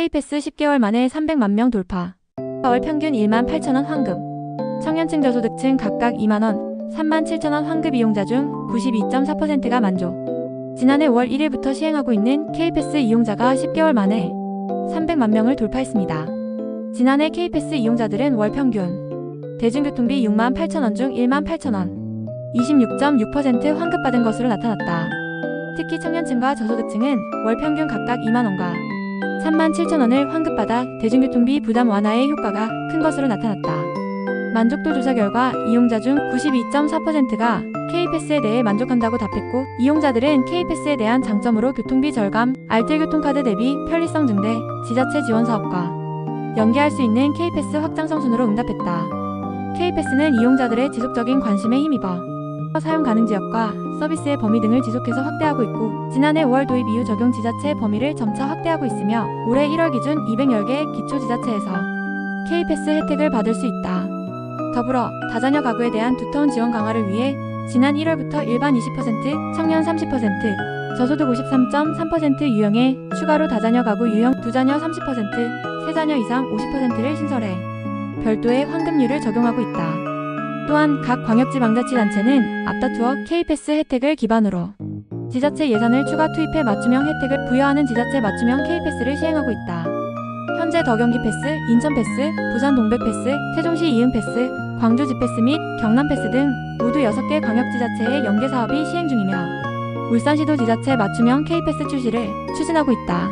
K패스 10개월 만에 300만 명 돌파. 월 평균 18,000원 환급. 청년층 저소득층 각각 2만원, 37,000원 환급 이용자 중 92.4%가 만족. 지난해 5월 1일부터 시행하고 있는 K패스 이용자가 10개월 만에 300만 명을 돌파했습니다. 지난해 K패스 이용자들은 월 평균 대중교통비 68,000원 중 18,000원, 26.6% 환급받은 것으로 나타났다. 특히 청년층과 저소득층은 월 평균 각각 2만원과 37,000원을 환급받아 대중교통비 부담 완화의 효과가 큰 것으로 나타났다. 만족도 조사 결과 이용자 중 92.4%가 K패스에 대해 만족한다고 답했고, 이용자들은 K패스에 대한 장점으로 교통비 절감, 알뜰교통카드 대비 편리성 증대, 지자체 지원 사업과 연계할 수 있는 K패스 확장성 순으로 응답했다. K패스는 이용자들의 지속적인 관심에 힘입어 사용 가능 지역과 서비스의 범위 등을 지속해서 확대하고 있고, 지난해 5월 도입 이후 적용 지자체 범위를 점차 확대하고 있으며 올해 1월 기준 210개 기초지자체에서 K패스 혜택을 받을 수 있다. 더불어 다자녀 가구에 대한 두터운 지원 강화를 위해 지난 1월부터 일반 20%, 청년 30%, 저소득 53.3% 유형에 추가로 다자녀 가구 유형 2자녀 30%, 3자녀 이상 50%를 신설해 별도의 환급률을 적용하고 있다. 또한 각 광역지방자치단체는 앞다투어 K패스 혜택을 기반으로 지자체 예산을 추가 투입해 맞춤형 혜택을 부여하는 지자체 맞춤형 K패스를 시행하고 있다. 현재 더 경기 패스, 인천 패스, 부산 동백 패스, 세종시 이응 패스, 광주 지패스 및 경남 패스 등 모두 6개 광역지자체의 연계 사업이 시행 중이며 울산시도 지자체 맞춤형 K패스 출시를 추진하고 있다.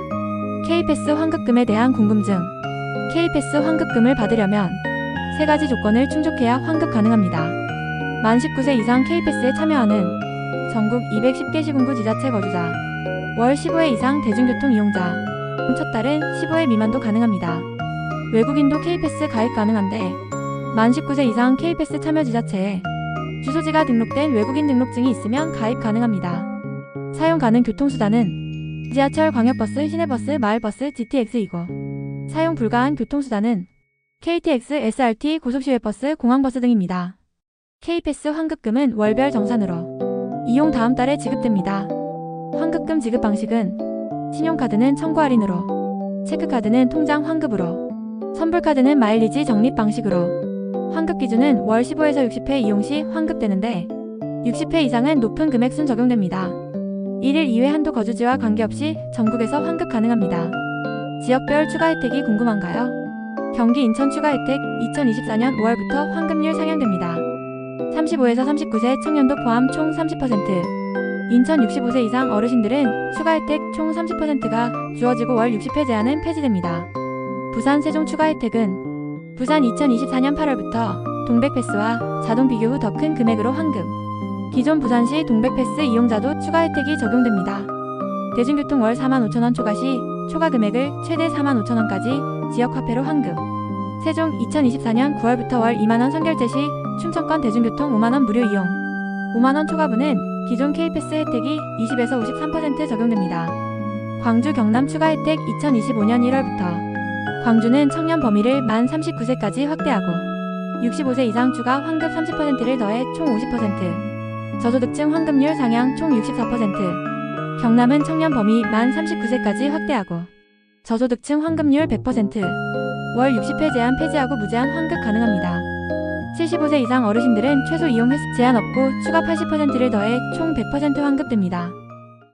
K패스 환급금에 대한 궁금증. K패스 환급금을 받으려면 3가지 조건을 충족해야 환급 가능합니다. 만 19세 이상 K패스에 참여하는 전국 210개 시군구 지자체 거주자, 월 15회 이상 대중교통 이용자, 첫 달은 15회 미만도 가능합니다. 외국인도 K패스 가입 가능한데 만 19세 이상 K패스 참여 지자체에 주소지가 등록된 외국인 등록증이 있으면 가입 가능합니다. 사용 가능 교통수단은 지하철, 광역버스, 시내버스, 마을버스, GTX이고, 사용 불가한 교통수단은 KTX, SRT, 고속시외버스, 공항버스 등입니다. K패스 환급금은 월별 정산으로 이용 다음 달에 지급됩니다. 환급금 지급 방식은 신용카드는 청구 할인으로, 체크카드는 통장 환급으로, 선불카드는 마일리지 적립 방식으로, 환급 기준은 월 15에서 60회 이용 시 환급되는데 60회 이상은 높은 금액순 적용됩니다. 1일 2회 한도 거주지와 관계없이 전국에서 환급 가능합니다. 지역별 추가 혜택이 궁금한가요? 경기 인천 추가 혜택 2024년 5월부터 환급률 상향됩니다. 35에서 39세 청년도 포함 총 30%, 인천 65세 이상 어르신들은 추가 혜택 총 30%가 주어지고 월 60회 제한은 폐지됩니다. 부산 세종 추가 혜택은 부산 2024년 8월부터 동백패스와 자동 비교 후 더 큰 금액으로 환급. 기존 부산시 동백패스 이용자도 추가 혜택이 적용됩니다. 대중교통 월 45,000원 초과 시 초과 금액을 최대 45,000원까지 지역화폐로 환급. 세종 2024년 9월부터 월 2만원 선결제 시 춘천권 대중교통 5만원 무료 이용. 5만원 초과분은 기존 K패스 혜택이 20에서 53% 적용됩니다. 광주 경남 추가 혜택 2025년 1월부터 광주는 청년 범위를 만 39세까지 확대하고 65세 이상 추가 환급 30%를 더해 총 50%, 저소득층 환급률 상향 총 64%, 경남은 청년 범위 만 39세까지 확대하고 저소득층 환급률 100%, 월 60회 제한 폐지하고 무제한 환급 가능합니다. 75세 이상 어르신들은 최소 이용 횟수 제한 없고 추가 80%를 더해 총 100% 환급됩니다.